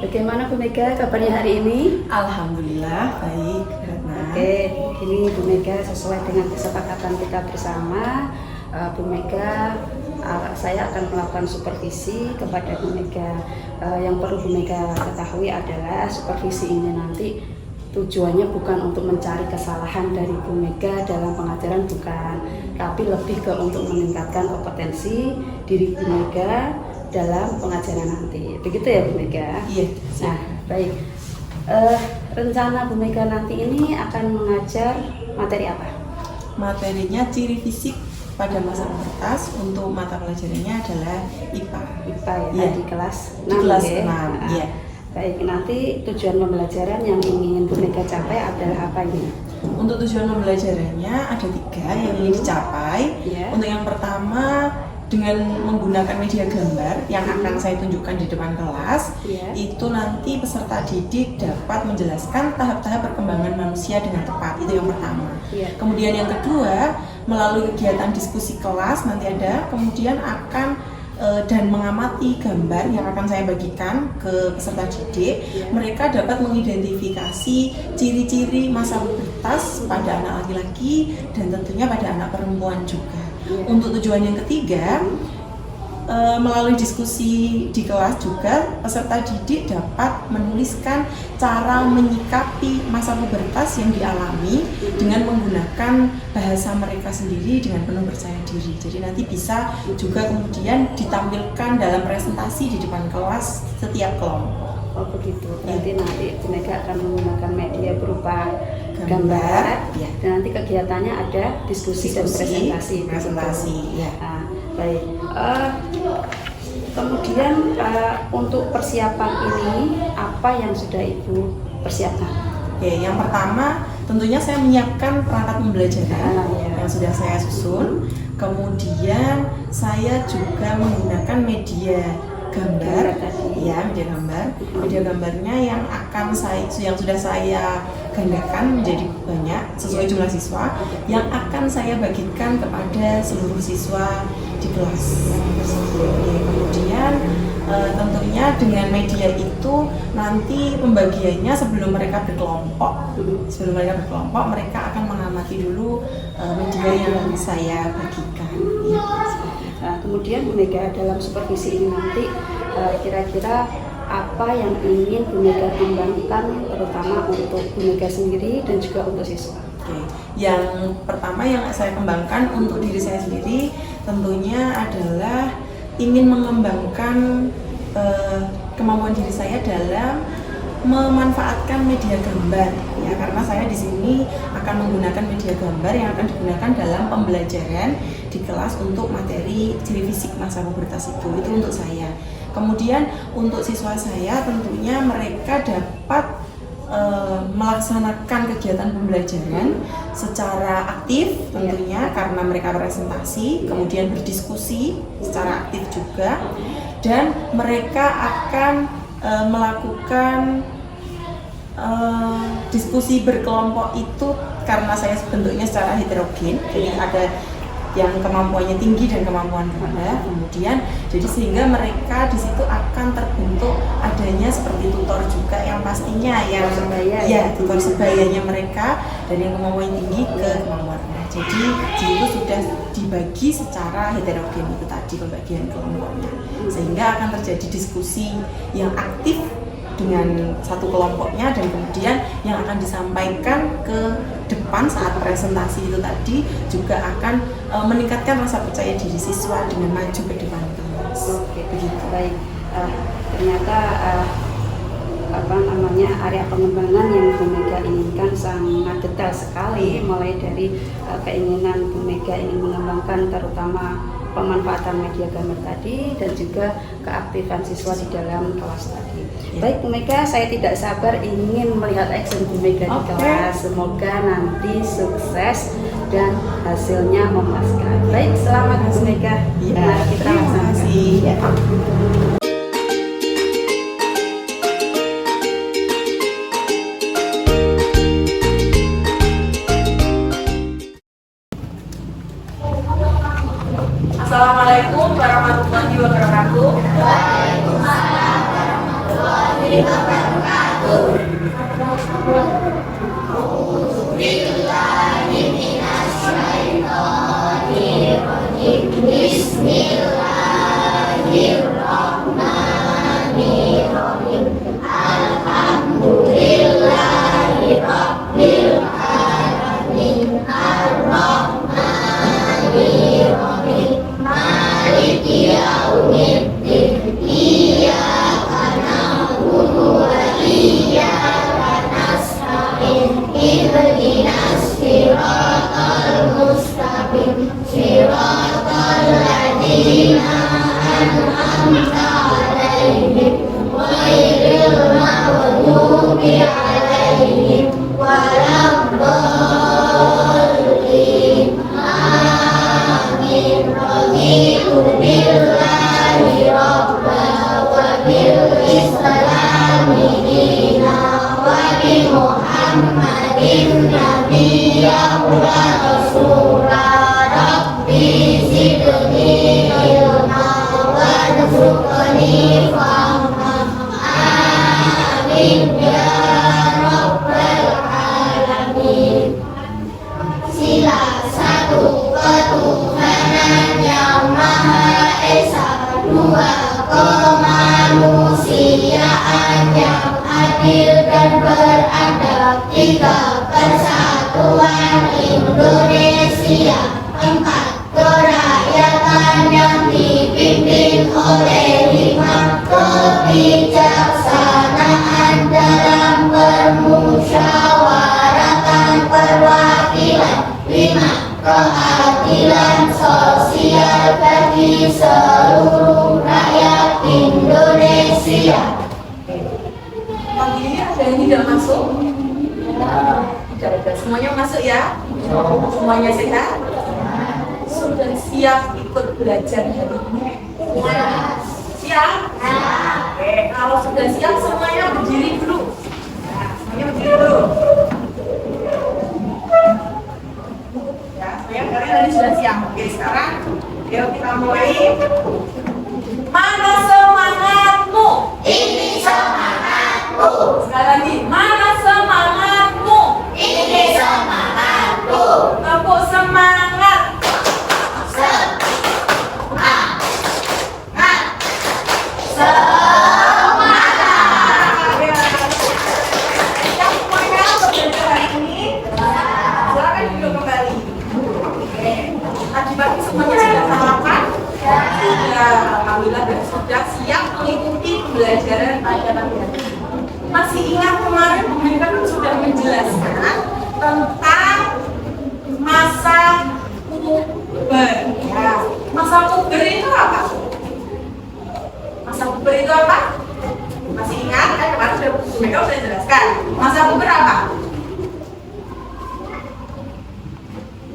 Bagaimana Bu Mega kabarnya hari ini? Alhamdulillah baik, Ratna. Oke, ini Bu Mega sesuai dengan kesepakatan kita bersama, Bu Mega, saya akan melakukan supervisi kepada Bu Mega. Yang perlu Bu Mega ketahui adalah supervisi ini nanti tujuannya bukan untuk mencari kesalahan dari Bu Mega dalam pengajaran, bukan, tapi lebih ke untuk meningkatkan kompetensi diri Bu Mega dalam pengajaran nanti. Begitu ya Bu Mega? Iya. Nah, baik. Rencana Bu Mega nanti ini akan mengajar materi apa? Materinya ciri fisik pada masa pubertas. Untuk mata pelajarannya adalah IPA. IPA ya, Iya. di kelas Di kelas 6, ya? iya. Baik, nanti tujuan pembelajaran yang ingin Bu Mega capai adalah apa ini? Untuk tujuan pembelajarannya ada 3 yang ingin dicapai. Iya. Untuk yang pertama, dengan menggunakan media gambar yang akan saya tunjukkan di depan kelas, Iya. itu nanti peserta didik dapat menjelaskan tahap-tahap perkembangan manusia dengan tepat. Itu yang pertama. Iya. Kemudian yang kedua, melalui kegiatan diskusi kelas nanti ada, kemudian akan dan mengamati gambar yang akan saya bagikan ke peserta didik. Iya. Mereka dapat mengidentifikasi ciri-ciri masa pubertas pada anak laki-laki dan tentunya pada anak perempuan juga. Iya. Untuk tujuan yang ketiga, melalui diskusi di kelas juga peserta didik dapat menuliskan cara menyikapi masa pubertas yang dialami dengan menggunakan bahasa mereka sendiri dengan penuh percaya diri. Jadi nanti bisa juga kemudian ditampilkan dalam presentasi di depan kelas setiap kelompok. Oh begitu, berarti nanti Bu Mega akan menggunakan media berupa Gambar, gambar, ya. dan nanti kegiatannya ada diskusi dan presentasi. Presentasi, ya. Nah, baik. Kemudian untuk persiapan ini apa yang sudah Ibu persiapkan? Oke, yang pertama tentunya saya menyiapkan perangkat pembelajaran Ya. yang sudah saya susun. Kemudian saya juga menggunakan media gambar, ya, media gambar. Media gambarnya yang sudah saya gandakan menjadi banyak sesuai jumlah siswa yang akan saya bagikan kepada seluruh siswa di kelas tersebut. Kemudian tentunya dengan media itu nanti pembagiannya sebelum mereka berkelompok mereka akan mengamati dulu media yang saya bagikan. Ya. Nah, kemudian Bu Mega dalam supervisi ini nanti kira-kira apa yang ingin Bu Mega kembangkan terutama untuk Bu Mega sendiri dan juga untuk siswa? Oke. Yang pertama yang saya kembangkan untuk diri saya sendiri tentunya adalah ingin mengembangkan kemampuan diri saya dalam memanfaatkan media gambar, ya, karena saya di sini akan menggunakan media gambar yang akan digunakan dalam pembelajaran di kelas untuk materi ciri fisik masa pubertas itu untuk saya. Kemudian untuk siswa saya tentunya mereka dapat melaksanakan kegiatan pembelajaran secara aktif tentunya karena mereka presentasi, kemudian berdiskusi secara aktif juga, dan mereka akan melakukan diskusi berkelompok itu karena saya bentuknya secara heterogen, jadi ada yang kemampuannya tinggi dan kemampuan rendah, kemudian jadi sehingga mereka di situ akan terbentuk adanya seperti tutor juga yang pastinya yang tutor sebayanya mereka dan yang kemampuan tinggi ke kemampuan rendah. Jadi itu sudah dibagi secara heterogen itu tadi pembagian kelompoknya, sehingga akan terjadi diskusi yang aktif dengan satu kelompoknya dan kemudian yang akan disampaikan ke depan saat presentasi itu tadi juga akan meningkatkan rasa percaya diri siswa dengan maju ke depan kelas. Oke, begitu. Baik. Ternyata area pengembangan yang Bu Mega inginkan sangat detail sekali, mulai dari keinginan Bu Mega ingin mengembangkan terutama pemanfaatan media gambar tadi dan juga keaktifan siswa di dalam kelas tadi. Baik Bu Mega, saya tidak sabar ingin melihat action Bu Mega di kelas. Semoga nanti sukses dan hasilnya memuaskan. Baik, selamat Bu Mega. Mari kita laksanakan. Assalamualaikum warahmatullahi wabarakatuh. Pagi ini ada yang tidak masuk? Tidak ada. Semuanya masuk ya? Semuanya sehat? Sudah siap ikut belajar hari ini? Siap? Oke, kalau sudah siap semuanya berdiri dulu. Nah, semuanya berdiri dulu. Ya, semuanya kalian tadi sudah siap. Oke, sekarang yuk kita mulai. Mana semangatmu? Ini semangatku, Sekali lagi, mana semangatmu? ini semangatku, Tepuk semangat. semangat, Yang semuanya belajar hari ini, silakan duduk kembali. Oke, tadi pagi semuanya sudah sarapan? Sudah, alhamdulillah dan sudah siap mengikuti pembelajaran pada pagi hari ini. Masih ingat kemarin pemerintah kan sudah menjelaskan tentang masa puber. Ya, masa puber itu apa? Masa puber itu apa? Masih ingat kan kemarin sudah jelaskan. Masa puber apa?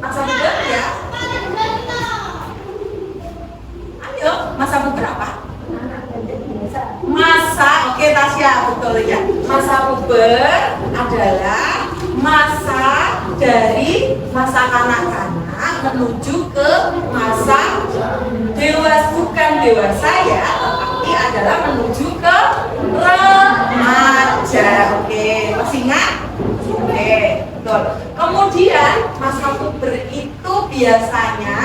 Masa puber ya? Ayo, masa puber apa? Masa, oke Tasya, betul ya. Masa puber adalah masa dari masa kanak-kanak menuju ke masa dewasa, bukan dewasa ya, tapi adalah menuju ke remaja. Oke, masih ingat? Oke, betul. Kemudian masa puber itu biasanya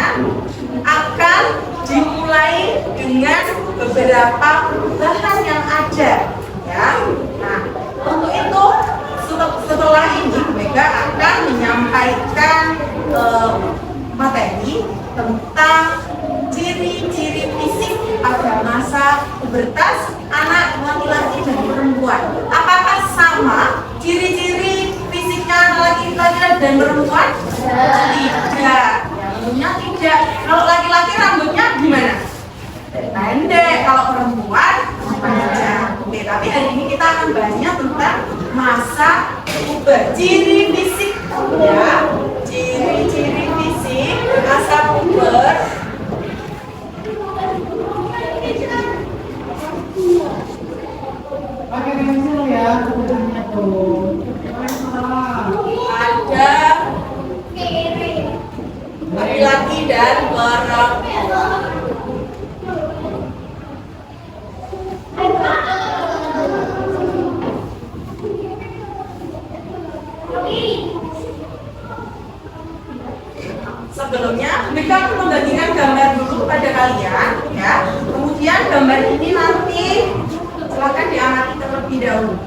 akan dimulai dengan beberapa bahan yang ada, ya. Nah, untuk itu setelah ini Mega akan menyampaikan materi tentang ciri-ciri fisik pada masa pubertas anak laki-laki dan perempuan. Apakah sama ciri-ciri fisiknya anak laki-laki dan perempuan? Tidak. Tentunya tidak. Kalau laki-laki rambutnya gimana? Pendek. Kalau perempuan panjang. Oke, tapi hari ini kita akan bahasnya tentang masa puber. Ciri fisik ya. Ciri-ciri fisik masa puber. Pakai pensil ya, Ada laki-laki dan perempuan. ini nanti silakan diamati terlebih dahulu.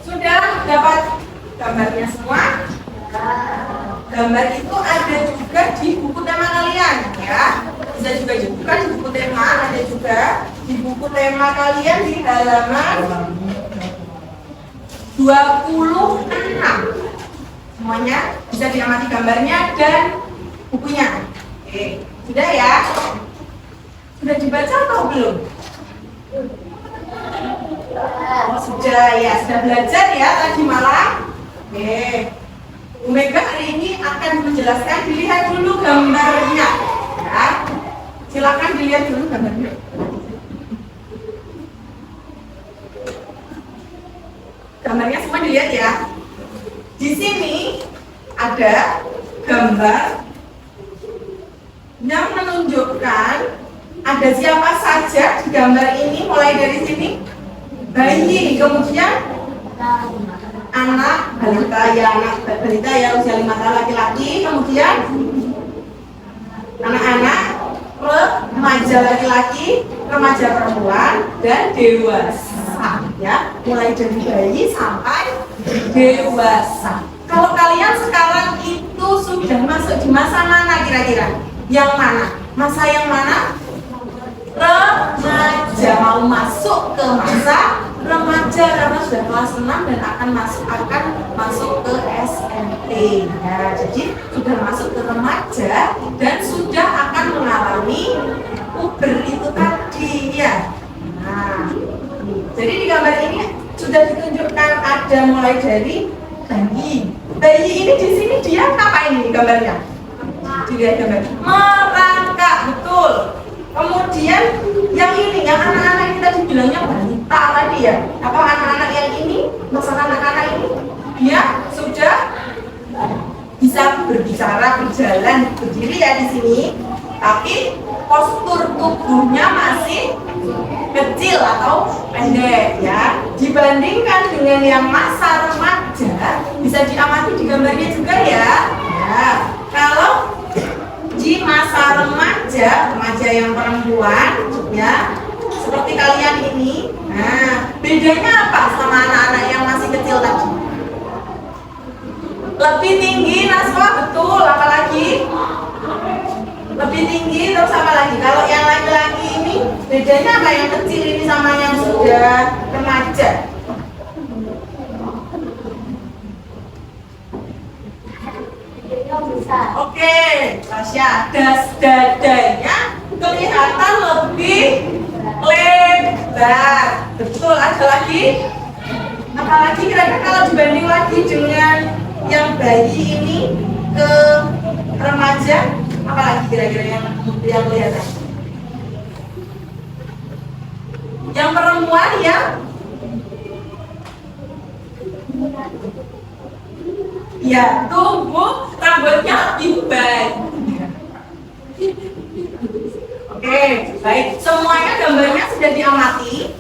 Sudah dapat gambarnya semua? Gambar itu ada juga di buku tema kalian ya. Bisa juga dibuka di buku tema, ada juga di buku tema kalian di halaman 26. Semuanya bisa diamati gambarnya dan bukunya. Oke, sudah ya? Sudah dibaca atau belum? Oh, sudah ya, sudah belajar ya tadi malam. Oke. Bu Mega hari ini akan menjelaskan, dilihat dulu gambarnya. Ya. Silakan dilihat dulu gambarnya. Gambarnya semua dilihat ya. Di sini ada gambar yang menunjukkan ada siapa saja di gambar ini, mulai dari sini. Bayi, kemudian anak balita ya usia 5 tahun laki-laki, kemudian anak-anak, remaja laki-laki, remaja perempuan, dan dewasa ya, mulai dari bayi sampai dewasa. Kalau kalian sekarang itu sudah masuk di masa mana kira-kira? Yang mana? Masa yang mana? Remaja, mau masuk ke masa remaja karena sudah kelas 6 dan akan masuk ke SMP ya. Jadi sudah masuk ke remaja dan sudah akan mengalami puber itu tadi ya. Nah, jadi di gambar ini sudah ditunjukkan ada mulai dari bayi. Bayi ini di sini dia ngapain ini gambarnya? Dilihat gambar. Merangkak, betul. Kemudian yang ini, yang anak-anak ini tadi bilangnya balita tadi ya. Apa anak-anak yang ini, masa anak-anak ini, dia sudah bisa berbicara, berjalan, berdiri ya di sini. Tapi postur tubuhnya masih kecil atau pendek ya. Dibandingkan dengan yang masa remaja, bisa diamati di gambarnya juga ya. Ya, kalau di masa remaja yang perempuan ya, seperti kalian ini, nah bedanya apa sama anak-anak yang masih kecil tadi? Lebih tinggi, Naswa, betul. Apalagi lebih tinggi, terus apa lagi? Kalau yang laki-laki ini bedanya apa, yang kecil ini sama yang sudah remaja? Oke, Tasya, dadanya kelihatan lebih lebar. Betul, ada lagi? Apalagi kira-kira kalau dibanding lagi dengan yang bayi ini ke remaja, apalagi kira-kira yang kelihatan? Yang perempuan ya? Ya, tumbuh rambutnya lebih baik. Oke, baik. Semuanya gambarnya sudah diamati.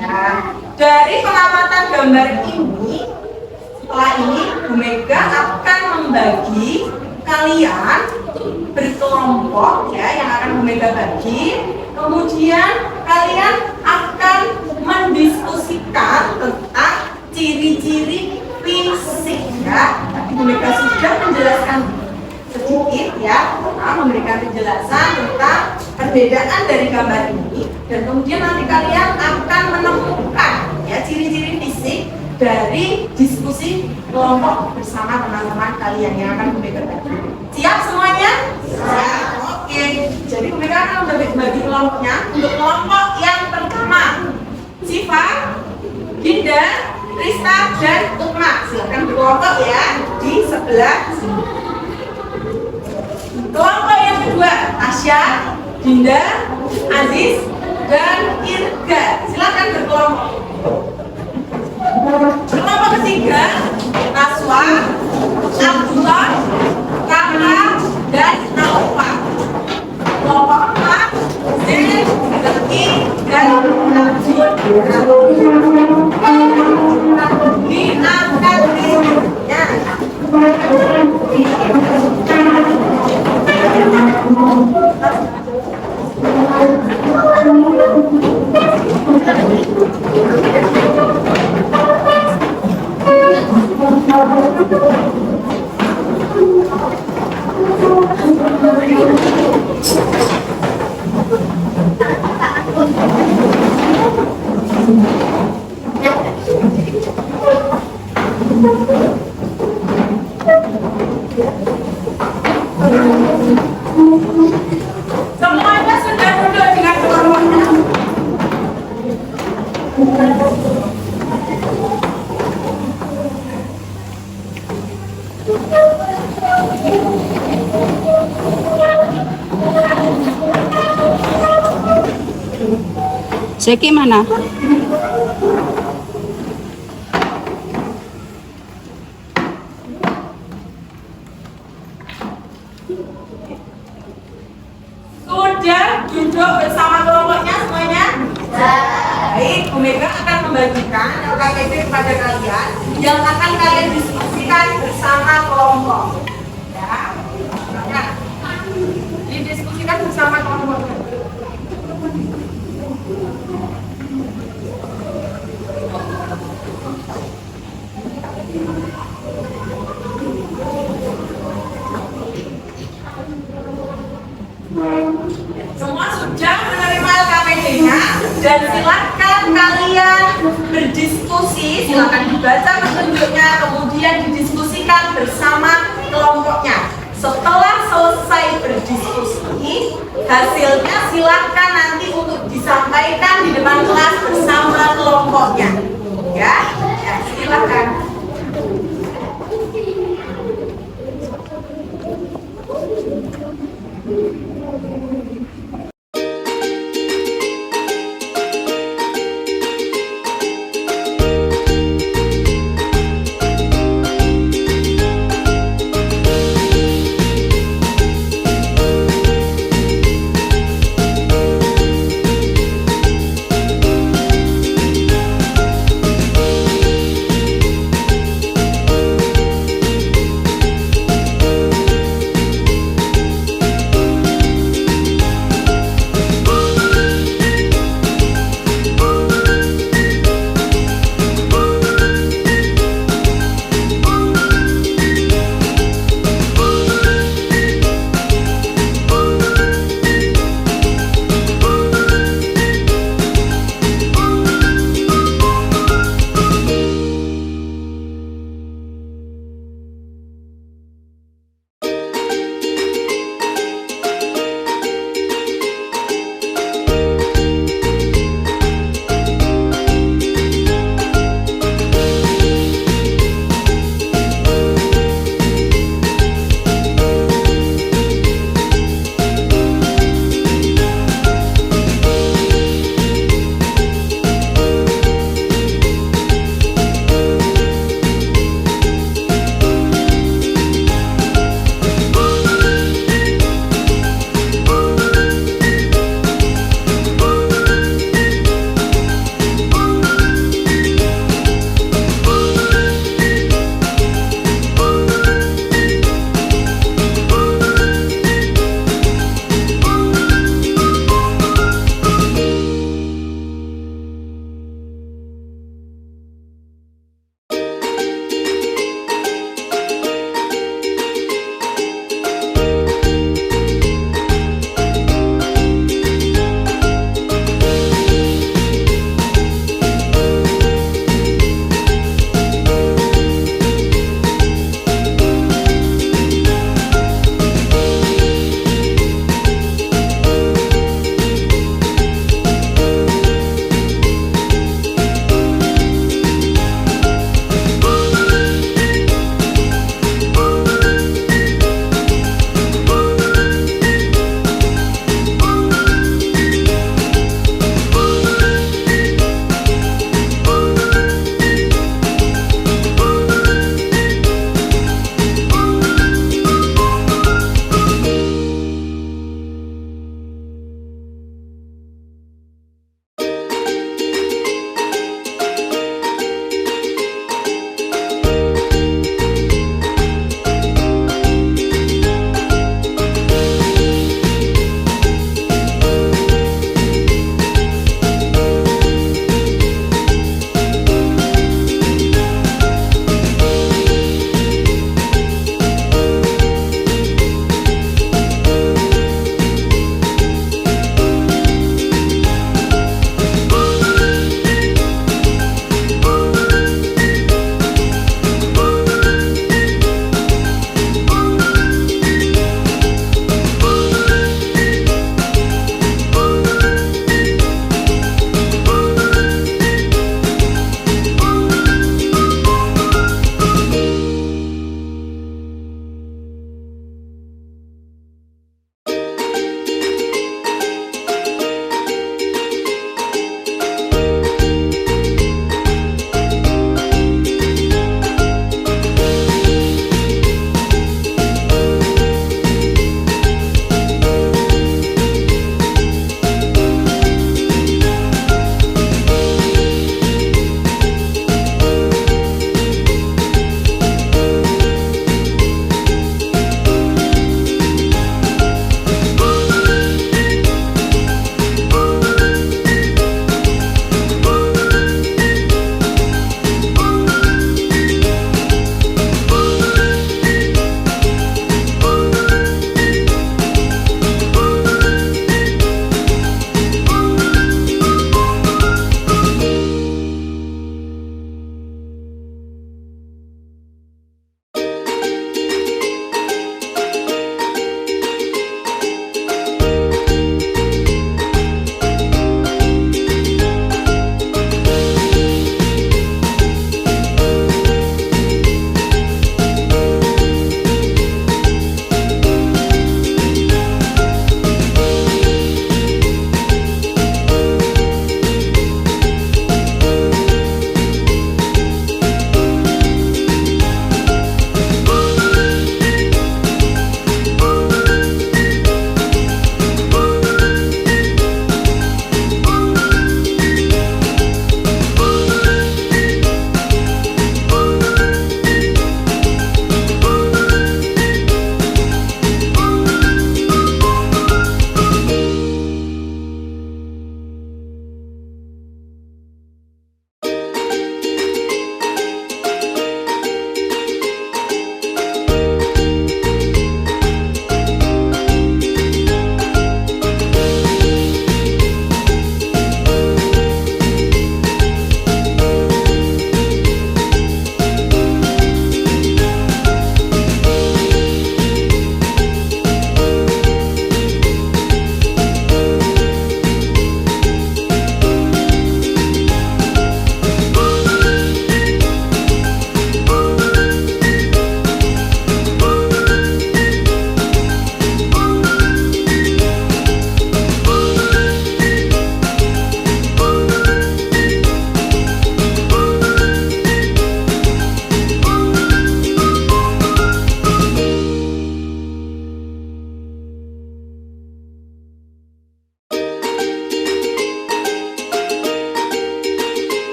Nah, dari pengamatan gambar ini, setelah ini Bu Mega akan membagi kalian berkelompok ya, yang akan Bu Mega bagi. Kemudian kalian akan mendiskusikan tentang ciri-ciri fisik ya. Tadi Bu Mega sudah menjelaskan sedikit ya, memberikan penjelasan tentang perbedaan dari gambar ini, dan kemudian nanti kalian akan menemukan ya ciri-ciri fisik dari diskusi kelompok bersama teman-teman kalian yang akan Bu Mega bagi. Siap semuanya? Siap. Oke. Jadi mereka akan membagi kelompoknya untuk kelompok yang pertama Siva, Dinda, Rista, dan Ukma. Silakan berkelompok ya di sebelah sini. Kelompok yang kedua Tasya, Dinda, Aziz, dan Irga. Silakan berkelompok. Kelompok ketiga Naswa, Abdullah, Kaka, dan Naufa. Kelompok empat Zain, Zaki, dan Abdul. Diangkat listriknya. Semuanya sudah duduk dengan kelompoknya. Zeki mana? Sudah duduk bersama kelompoknya semuanya? Baik, Bu Mega akan membagikan KTP kepada kalian yang akan kalian diskusikan bersama kelompok. Ya, nah, didiskusikan bersama kelompoknya. Semua sudah menerima KPD-nya dan silakan kalian berdiskusi, silakan dibaca petunjuknya, kemudian didiskusikan bersama kelompoknya. Setelah selesai berdiskusi, hasilnya silakan nanti untuk disampaikan di depan kelas bersama kelompoknya. Ya, ya silakan.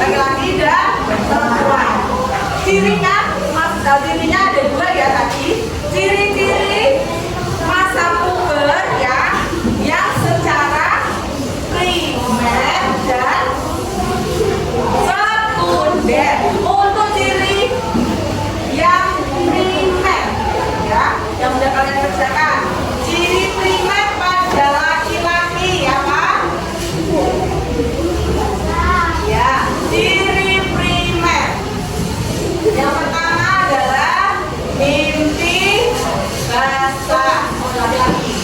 laki-laki dan perempuan. Cirinya ada dua ya tadi. Ciri-ciri masa puber ya, yang secara primer dan sekunder. Untuk ciri yang primer ya, yang sudah kalian kerjakan. Ciri primer pada laki-laki apa? Ya, ciri primer. Yang pertama adalah mimpi basah laki-laki.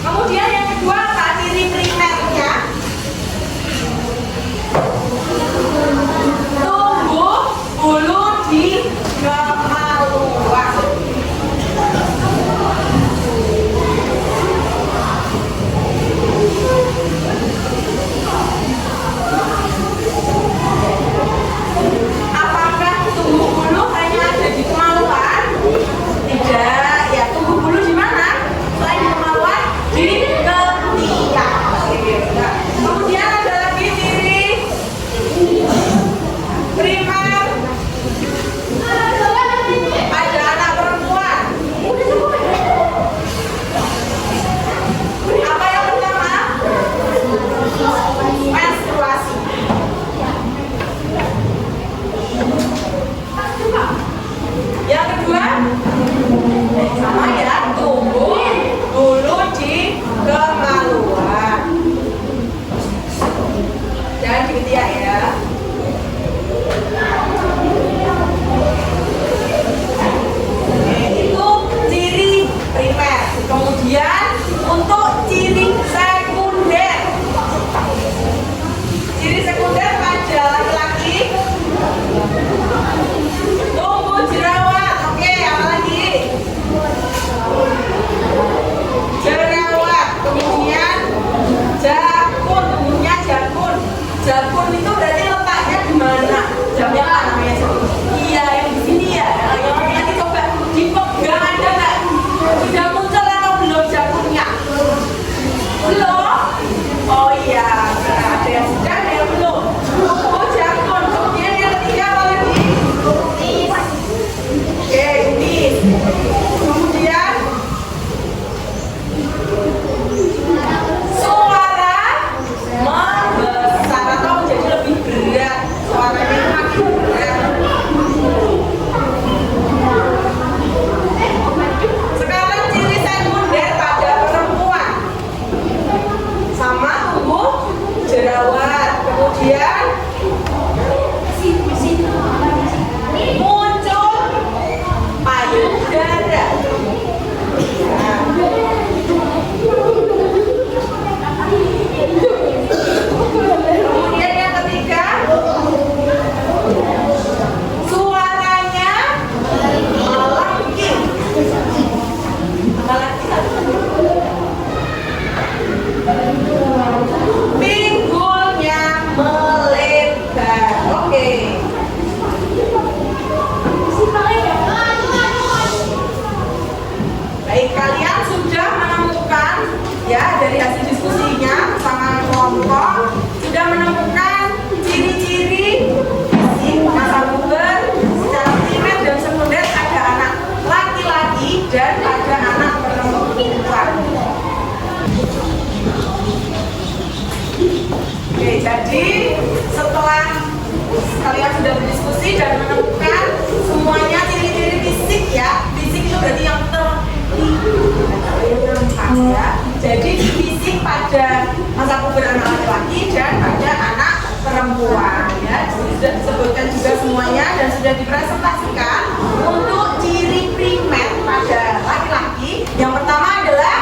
Kemudian yang kedua apa ciri primernya? Tumbuh bulu di kemaluan. Apakah tumbuh bulu hanya ada di kemaluan? Tidak, ya tumbuh bulu di mana? Selain di kemaluan, di ketiak. Kemudian ada lagi ciri primer pada anak perempuan. Apa yang pertama? Menstruasi. Yang kedua, sama ya, tumbuh bulu di kemaluan. Jangan diketiak ya. Oke, itu ciri primer. Kemudian untuk ciri sekunder. Ciri sekunder pada laki-laki tumbuh jerawat. Oke, apa lagi? Jerawat. Kemudian jakun, tumbuhnya jakun. Jakun itu berarti letaknya di mana? Jakun apa namanya jakun? Iya, yang di sini ya. Yang nanti coba dipegang ada nggak? Sudah muncul atau belum jakunnya? Belum? Oh iya, ada yang sudah, ada yang belum. Oh jakun. Kemudian yang ketiga apa lagi? Oke, kumis. Kemudian suara membesar atau menjadi lebih berat. Suaranya makin berat. Sekarang ciri sekunder pada perempuan. Sama tumbuh jerawat. Kemudian muncul payudara. Kemudian yang ketiga, suaranya melengking. Pinggulnya melebar. Oke. Baik, kalian sudah menemukan ya dari hasil diskusinya sama kelompok, sudah menemukan ciri-ciri fisik masa puber secara primer dan sekunder pada anak laki-laki dan pada anak perempuan. Oke, jadi setelah kalian sudah berdiskusi dan menemukan semuanya ciri-ciri fisik ya, fisik itu berarti yang ya. Jadi fisik pada masa puber anak laki-laki dan pada anak perempuan ya. Sudah disebutkan juga semuanya dan sudah dipresentasikan untuk ciri primer pada laki-laki. Yang pertama adalah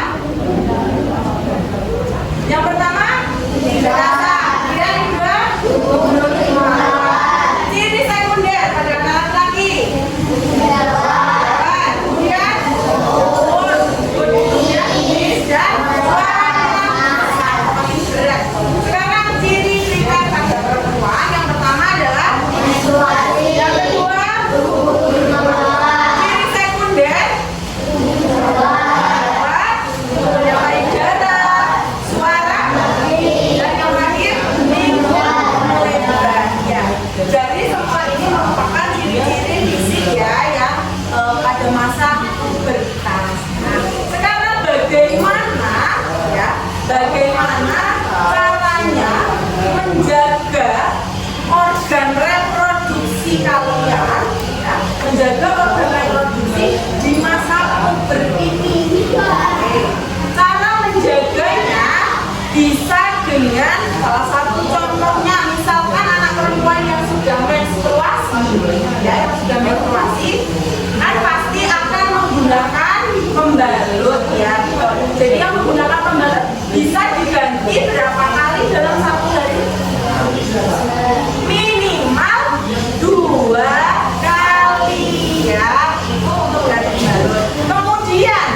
rasa. Yang kedua, ciri sekunder pada anak laki-laki. Kemudian dan makin berat. Sekarang ciri primer pada perempuan. Yang pertama adalah menstruasi. Yang kedua, ciri sekunder reproduksi kalian, ya, menjaga organ reproduksi di masa puber ini. Oke. Cara menjaganya bisa dengan salah satu contohnya, misalkan anak perempuan yang sudah menstruasi, ya, yang sudah menstruasi, kan pasti akan menggunakan pembalut, ya. Jadi yang menggunakan pembalut bisa diganti berapa kali dalam satu hari? Minimal 2 kali, ya. Itu untuk ganti balut. Kemudian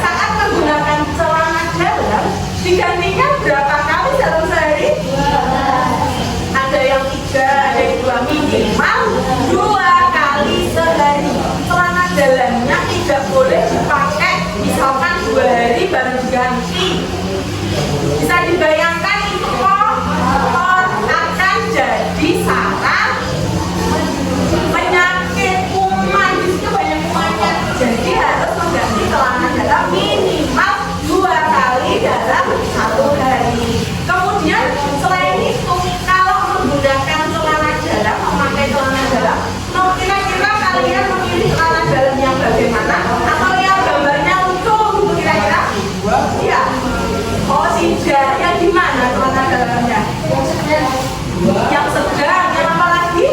saat menggunakan celana dalam digantikan berapa kali dalam sehari? Ada yang 3, ada yang 2, minimal 2 kali sehari. Celana dalamnya tidak boleh dipakai misalkan 2 hari baru diganti. Bisa dibayangkan itu kotor, akan jadi sarang penyakit kuman. Di situ banyak kumannya. Jadi harus mengganti celana dalam minimal 2 kali dalam satu hari. Kemudian selain itu, kalau menggunakan celana dalam, memakai celana dalam, kira-kira kalian memilih celana dalam yang bagaimana? Atau yang gambarnya lucu gitu kira-kira? Iya. Oh tidak, yang gimana celana dalamnya? Yang sedang, yang apa lagi?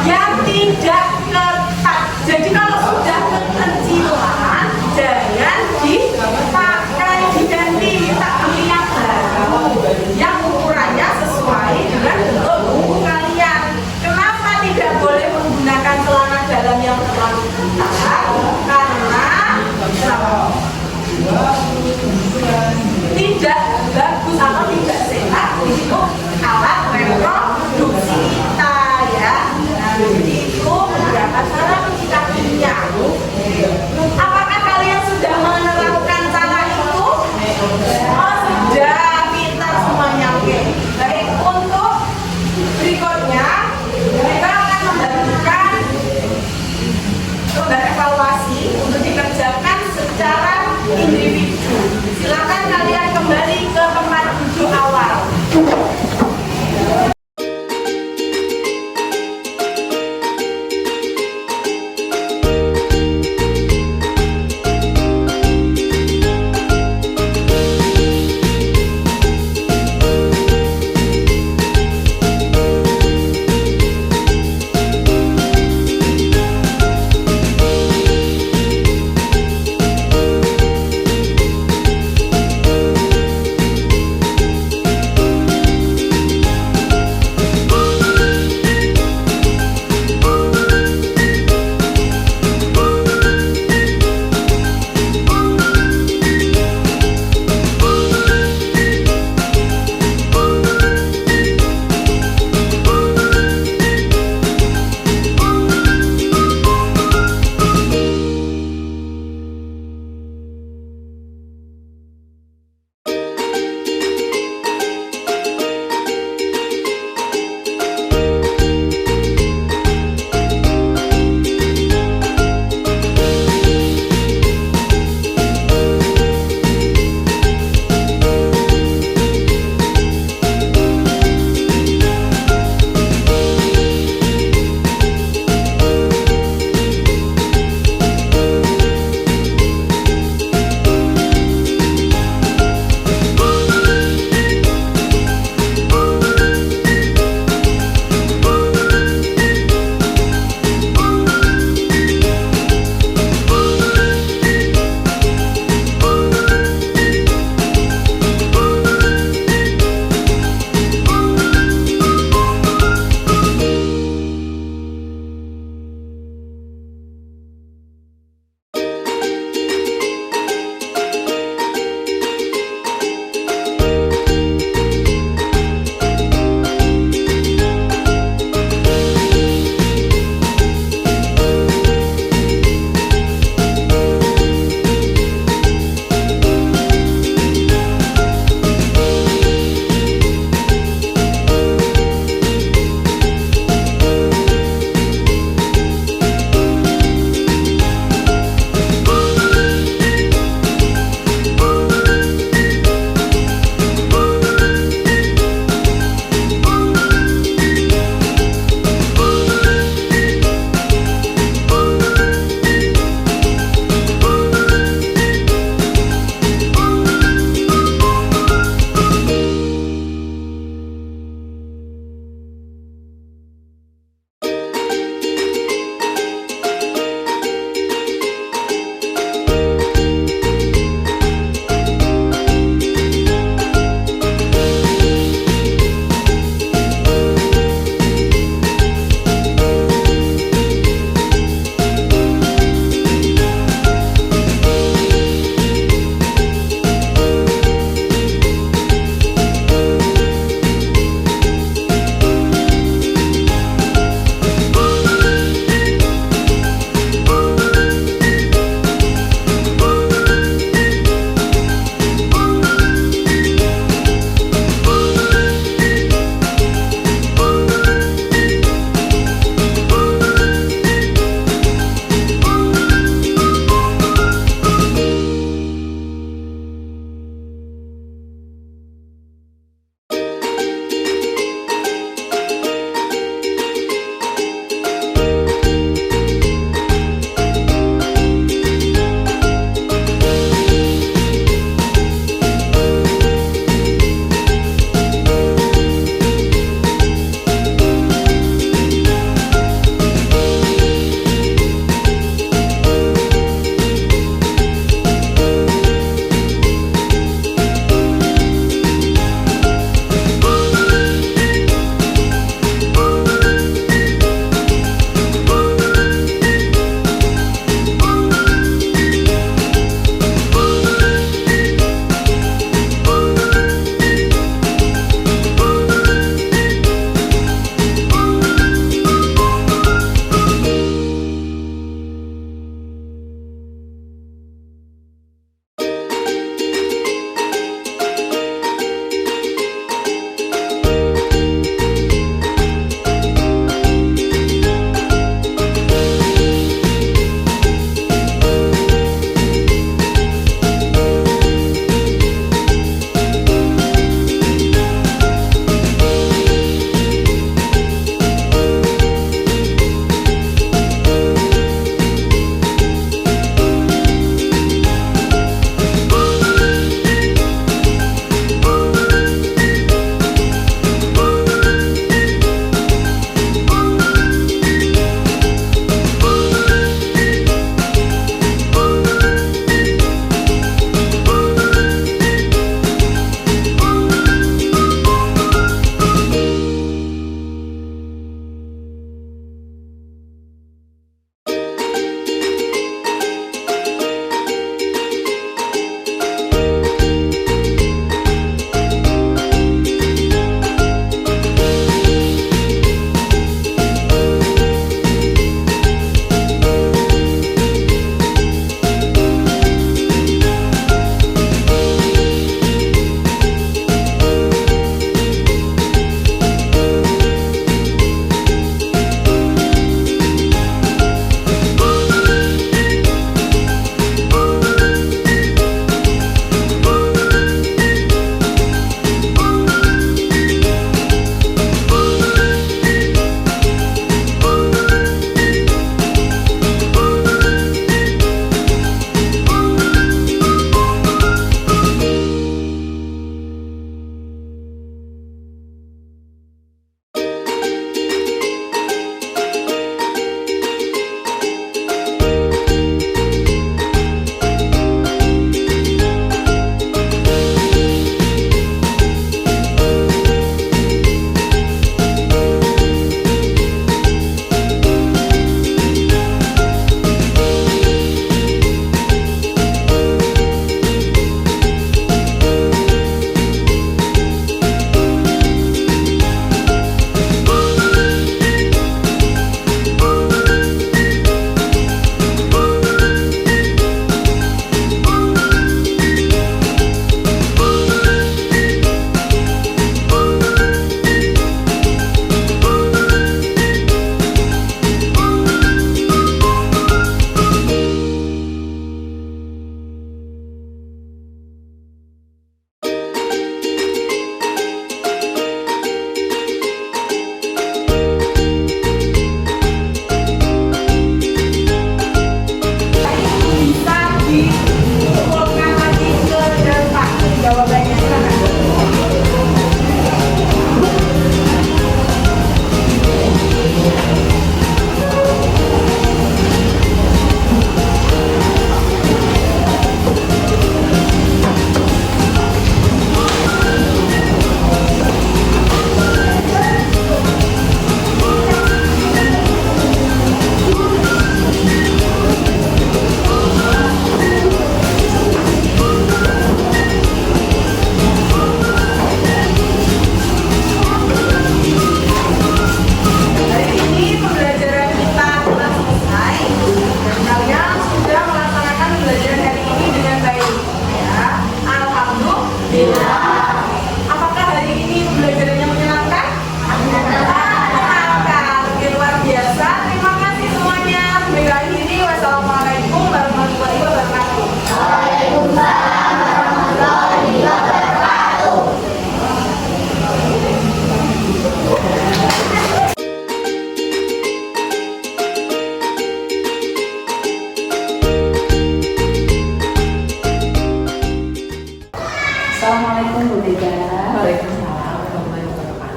Yang tidak ketat. Jadi kalau sudah kekecilan, jangan dipakai, diganti, minta beli yang baru, yang ukurannya sesuai dengan bentuk tubuh kalian. Kenapa tidak boleh menggunakan celana dalam yang terlalu ketat? Karena tidak bagus atau tidak sehat untuk alat reproduksi kita, ya. Nah, jadi itu beberapa cara menyikapinya. Apakah kalian sudah menerapkan cara itu? Oh sudah, pintar semuanya. Oke. Baik, untuk berikutnya kita akan membagikan lembar evaluasi untuk dikerjakan secara individu. Silakan kalian kembali ke tempat duduk awal.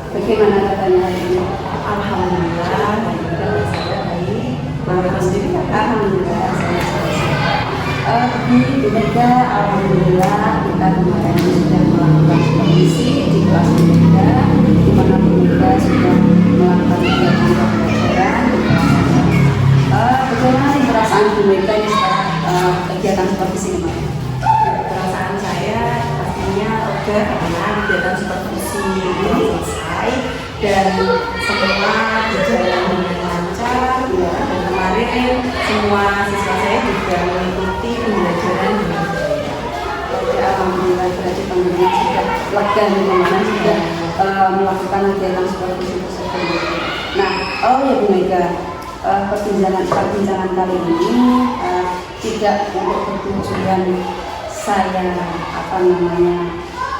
Bagaimana katanya hari ini? Alhamdulillah, saya baik. Bapak sendiri kan? Alhamdulillah, begini Bu Mega, alhamdulillah kita kemarin sudah melakukan supervisi di kelas Bu Mega, di mana Bu Mega sudah melakukan kegiatan pembelajaran di kelas saya. Bagaimana nih perasaan Bu Mega ini setelah kegiatan supervisi kemarin? Perasaan saya pastinya lega karena kegiatan supervisi ini selesai dan semua berjalan dengan lancar. Dan kemarin semua siswa saya juga mengikuti pembelajaran dengan baik. Oke, alhamdulillah berarti teman-teman sudah lega nih teman-teman sudah melakukan kegiatan supervisi tersebut. Nah, oh ya Bu Mega, perbincangan kali ini tidak untuk bertujuan saya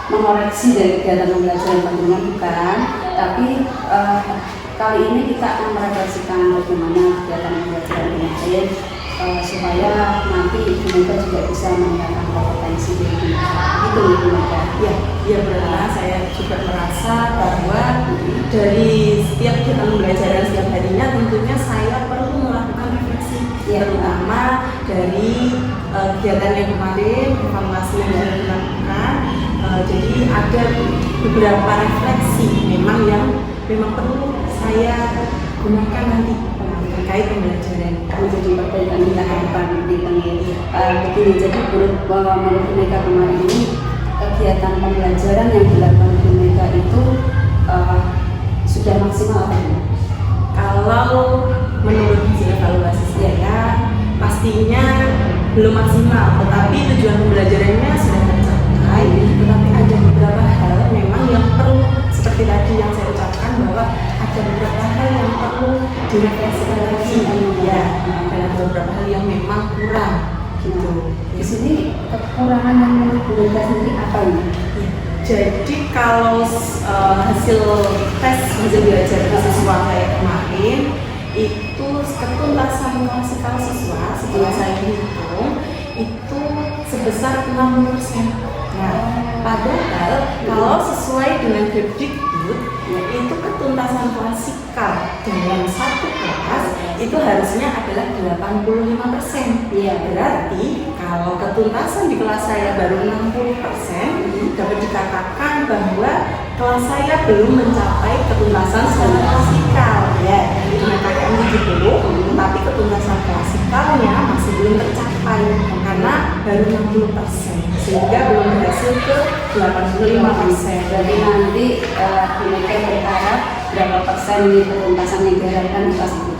mengoreksi dari kegiatan pembelajaran panjenengan, bukan, tapi kali ini kita akan merefleksikan bagaimana kegiatan pembelajaran kemarin supaya nanti Ibu Mega juga bisa meningkatkan kompetensi diri. Itu Ibu Mega. Ya benar. Saya juga merasa bahwa dari setiap kegiatan pembelajaran setiap harinya tentunya saya perlu melakukan refleksi, terutama dari kegiatan yang kemarin, evaluasi yang sudah dilakukan. Jadi ada beberapa refleksi memang perlu saya gunakan nanti terkait pembelajaran. Menjadi perbaikan kita ke depan begini. Jadi menurut Bu Mega kemarin ini kegiatan pembelajaran yang dilakukan Bu Mega itu sudah maksimal apa? Kalau menurut hasil evaluasi saya pastinya belum maksimal, tetapi tujuan pembelajarannya sudah tercapai. Tetapi ada beberapa hal memang yang perlu, seperti tadi yang saya ucapkan bahwa ada beberapa hal yang perlu direfleksikan lagi. Ya, ada beberapa hal yang memang kurang gitu. Di sini kekurangan yang menurut Bu Mega sendiri apa ini? Jadi kalau hasil belajar siswa saya kemarin itu ketuntasan klasikal siswa setelah saya hitung itu sebesar 60%. Nah, padahal kalau sesuai dengan Kemdikbud itu ketuntasan klasikal dalam satu kelas itu harusnya adalah 85%. Iya, berarti kalau ketuntasan di kelas saya baru 60%, dapat dikatakan bahwa kelas saya belum mencapai ketuntasan secara klasikal. Ya, dengan KKM 70, tetapi ketuntasan klasikalnya masih belum tercapai karena baru 60%, sehingga belum berhasil ke 85%. Jadi nanti Bu Mega berharap berapa persen ini ketuntasan yang diharapkan di kelas itu?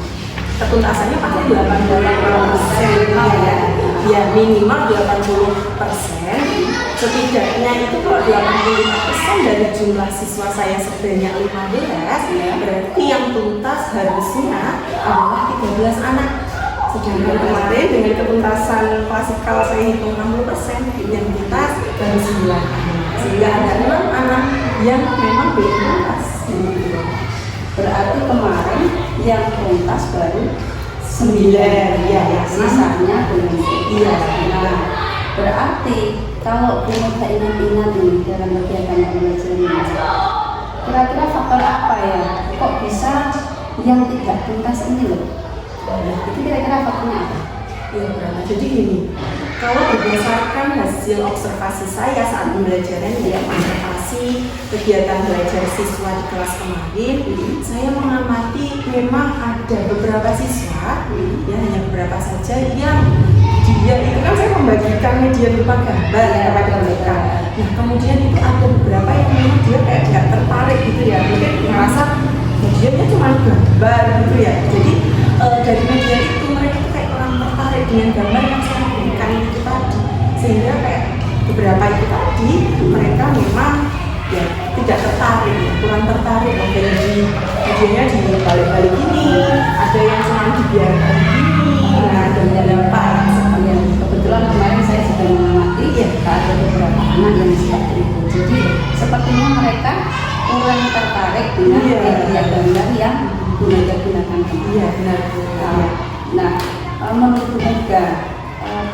Ketuntasannya pasti 80%, ya minimal 80%. Setidaknya itu kalau 85% dari jumlah siswa saya sebanyak 15, berarti yang tuntas harusnya adalah 13 anak. Sedangkan kemarin dengan ketuntasan klasikal saya hitung 60%, yang tuntas baru 9 anak. Sehingga ada 6 anak yang memang belum tuntas. Berarti kemarin yang tuntas baru 9, ya, sisanya belum. Iya. Nah, berarti kalau Bu Mega ingat-ingat nih dalam kegiatan pembelajaran ini, kira-kira faktor apa ya? Kok bisa yang tidak tuntas ini loh? Itu kira-kira faktornya apa? Iya, Brana. Jadi gini, kalau berdasarkan hasil observasi saya saat pembelajaran, ya observasi kegiatan belajar siswa di kelas kemarin, saya mengamati memang ada beberapa siswa, ya hanya beberapa saja yang dia itu kan saya membagikan media berupa gambar kepada mereka. Nah kemudian itu ada beberapa yang memang dia kayak nggak tertarik gitu ya, mungkin merasa medianya cuma gambar gitu ya. Jadi dari media itu mereka tuh kayak kurang tertarik dengan gambar yang saya berikan itu tadi, sehingga kayak beberapa itu tadi mereka memang ya tidak tertarik, kurang tertarik. Mungkin di medianya dibalik-balik ini, ada yang cuma dibiarkan gini, nah ada beberapa yang kebetulan kemarin saya juga mengamati ada beberapa anak yang seperti itu. Jadi sepertinya mereka kurang tertarik dengan media gambar yang Bu Mega gunakan. Iya benar. Nah, menurut Bu Mega,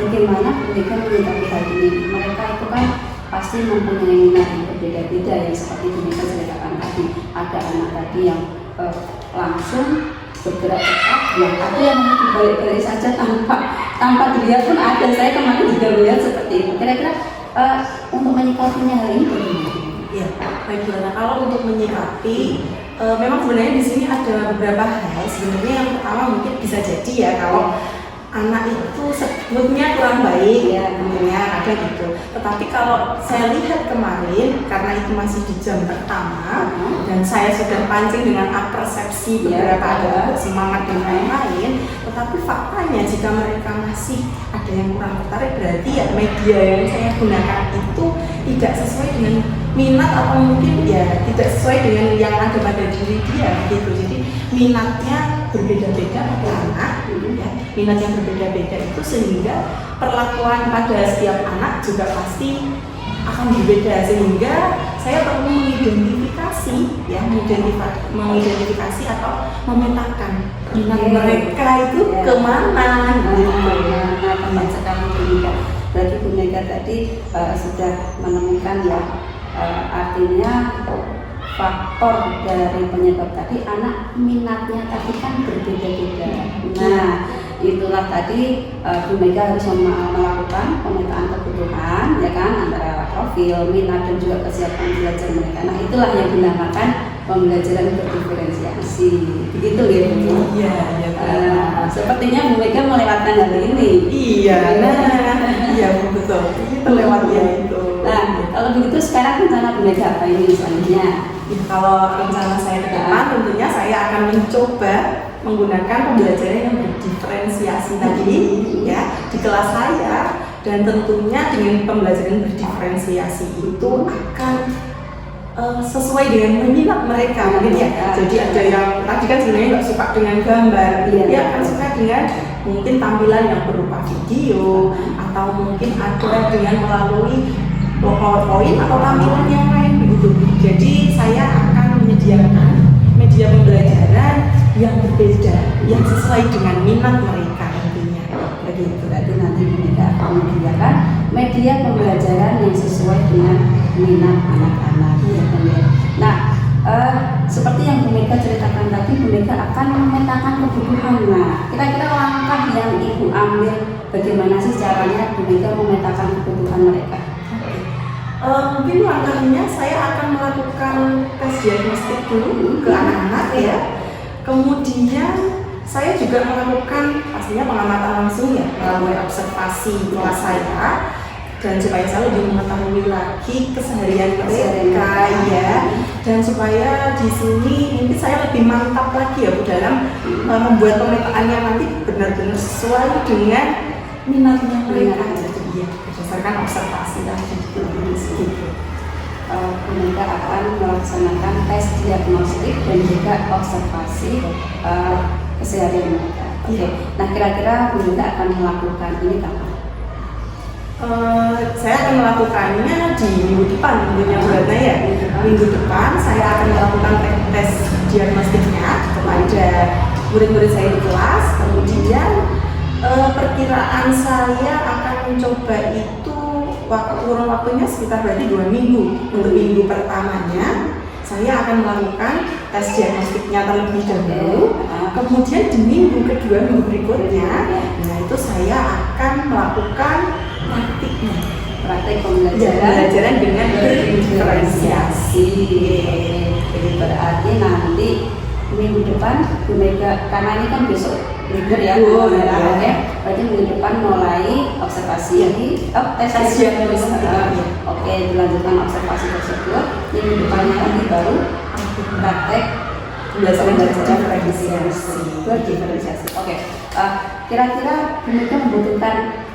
bagaimana Bu Mega menyikapi hal ini? Mereka itu kan pasti mempunyai minat yang berbeda-beda yang seperti Bu Mega ceritakan tadi. Ada tadi yang langsung bergerak cepat, ya ada yang dibalik-balik saja tanpa dilihat pun ada. Saya kemarin juga melihat seperti itu. Kira-kira untuk menyikapinya hari ini bagaimana? Ya, baik. Nah, kalau untuk menyikapi, memang sebenarnya di sini ada beberapa hal. Sebenarnya yang pertama mungkin bisa jadi ya kalau anak itu sebetulnya kurang baik ya, tentunya ada gitu. Tetapi kalau saya lihat kemarin, karena itu masih di jam pertama dan saya sudah pancing dengan persepsi beberapa ada semangat dan lain-lain, tetapi faktanya jika mereka masih ada yang kurang tertarik, berarti ya media yang saya gunakan itu tidak sesuai dengan minat atau mungkin ya tidak sesuai dengan yang ada pada diri dia gitu. Jadi minatnya berbeda-beda pada anak, ya. Minat yang berbeda-beda itu sehingga perlakuan pada setiap anak juga pasti akan berbeda, sehingga saya perlu mengidentifikasi ya, mengidentifikasi atau memetakan minat mereka itu kemana Tepat sekali Bu Mega. Berarti Bu Mega tadi sudah menemukan ya, artinya faktor dari penyebab tadi anak minatnya tadi kan berbeda-beda. Nah, itulah tadi Bu Mega harus melakukan pemetaan kebutuhan ya kan, antara profil, minat dan juga kesiapan belajar mereka. Nah, itulah yang dinamakan pembelajaran berdiferensiasi. Begitu ya Bu? Iya, sepertinya Bu Mega melewatkan hal ini. Iya, iya betul. Itu lewatnya itu. Nah, kalau begitu sekarang rencana Bu Mega apa ini selanjutnya? Kalau rencana saya ke depan, tentunya saya akan mencoba menggunakan pembelajaran yang berdiferensiasi tadi ya di kelas saya, dan tentunya dengan pembelajaran berdiferensiasi itu akan sesuai dengan minat mereka mungkin ya. Jadi ada yang tadi kan sebenarnya nggak suka dengan gambar, dia akan suka dengan mungkin tampilan yang berupa video, atau mungkin ada dengan melalui PowerPoint atau tampilan yang lain begitu. Jadi saya akan menyediakan media pembelajaran yang berbeda, yang sesuai dengan minat mereka tentunya. Begitu. Berarti nanti kita akan menyediakan media pembelajaran yang sesuai dengan minat anak-anak. Nah, seperti yang Bu Mega ceritakan tadi, Bu Mega akan memetakan kebutuhan. Nah, kira-kira langkah yang Ibu ambil bagaimana sih caranya Bu Mega memetakan kebutuhan mereka? Mungkin langkahnya saya akan melakukan tes diagnostik dulu ke anak-anak ya. Kemudian saya juga melakukan pastinya pengamatan langsung ya melalui observasi kelas saya, dan supaya saya lebih mengetahui lagi keseharian mereka ya, dan supaya di sini mungkin saya lebih mantap lagi ya Bu dalam membuat pemetaannya nanti benar-benar sesuai dengan minatnya mereka. Jadi ya berdasarkan observasi tadi gitu. Bu Mega akan melaksanakan tes diagnostik dan juga observasi keseharian mereka. Oke. Nah, kira-kira Bu Mega akan melakukan ini kapan? Saya akan melakukannya di minggu depan tentunya Bu Ratna ya. Minggu depan saya akan melakukan tes diagnostiknya kepada murid-murid saya di kelas. Kemudian perkiraan saya akan mencoba itu kurun waktunya sekitar berarti 2 minggu. Untuk minggu pertamanya saya akan melakukan tes diagnostiknya terlebih dahulu. Kemudian di minggu kedua, minggu berikutnya, nah itu saya akan melakukan praktik pembelajaran dengan berdiferensiasi. Jadi berarti nanti minggu depan Bu Mega, karena ini kan besok libur ya, oke. Berarti minggu depan mulai observasi, tes diagnostik. Oke, dilanjutkan observasi tersebut. Minggu depannya lagi baru praktek pembelajaran berdiferensiasi. Oke, kira-kira Bu Mega membutuhkan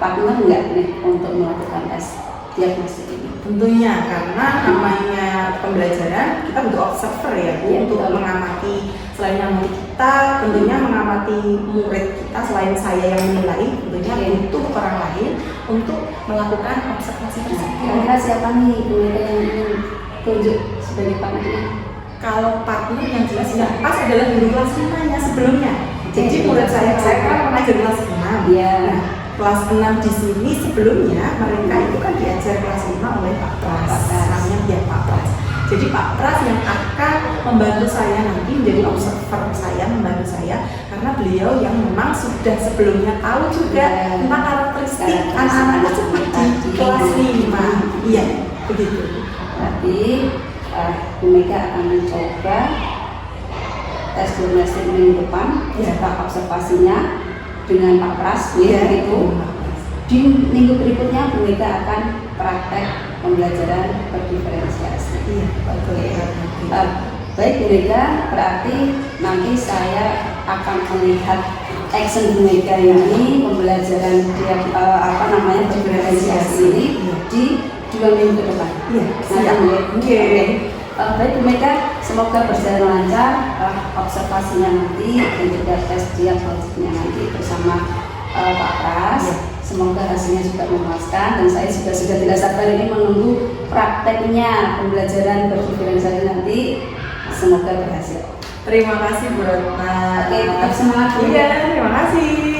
partner enggak nih untuk melakukan tes diagnostik ini? Tentunya, karena namanya pembelajaran kita butuh observer ya Bu, untuk mengamati. Selain mengamati kita, tentunya mengamati murid kita. Selain saya yang menilai, tentunya butuh orang lain untuk melakukan observasi tersebut. Kira-kira siapa nih Bu Mega yang ingin tunjuk sebagai partnernya? Kalau partner yang jelas yang pas adalah guru kelas 5-nya sebelumnya. Jadi murid saya kan mengajar kelas 6. Iya. Nah, kelas 6 di sini sebelumnya mereka itu kan diajar kelas 5 oleh Pak Pras, namanya dia Pak Pras. Jadi Pak Pras yang akan membantu saya nanti menjadi observer saya, membantu saya, karena beliau yang memang sudah sebelumnya tahu juga tentang karakteristik anak-anak tersebut di kelas 5. Iya, begitu. Tapi Bu Mega akan mencoba tes domestik minggu depan, serta observasinya dengan Pak Pras, itu. Di minggu berikutnya Bu Mega akan praktek pembelajaran berdiferensiasi. Iya, Oke. Baik Bu Mega, berarti nanti saya akan melihat action Bu Mega ini pembelajaran berdiferensiasi ini di 2 minggu ke depan. Iya, siap. Oke. Baik Bu Mega, semoga berjalan lancar observasinya nanti dan juga tes diagnostiknya nanti bersama Pak Pras. Semoga hasilnya juga memuaskan dan saya sudah tidak sabar ini menunggu prakteknya pembelajaran berdiferensiasi nanti. Semoga berhasil. Terima kasih Bu Retna. Oke, tetap semangat. Iya, terima kasih.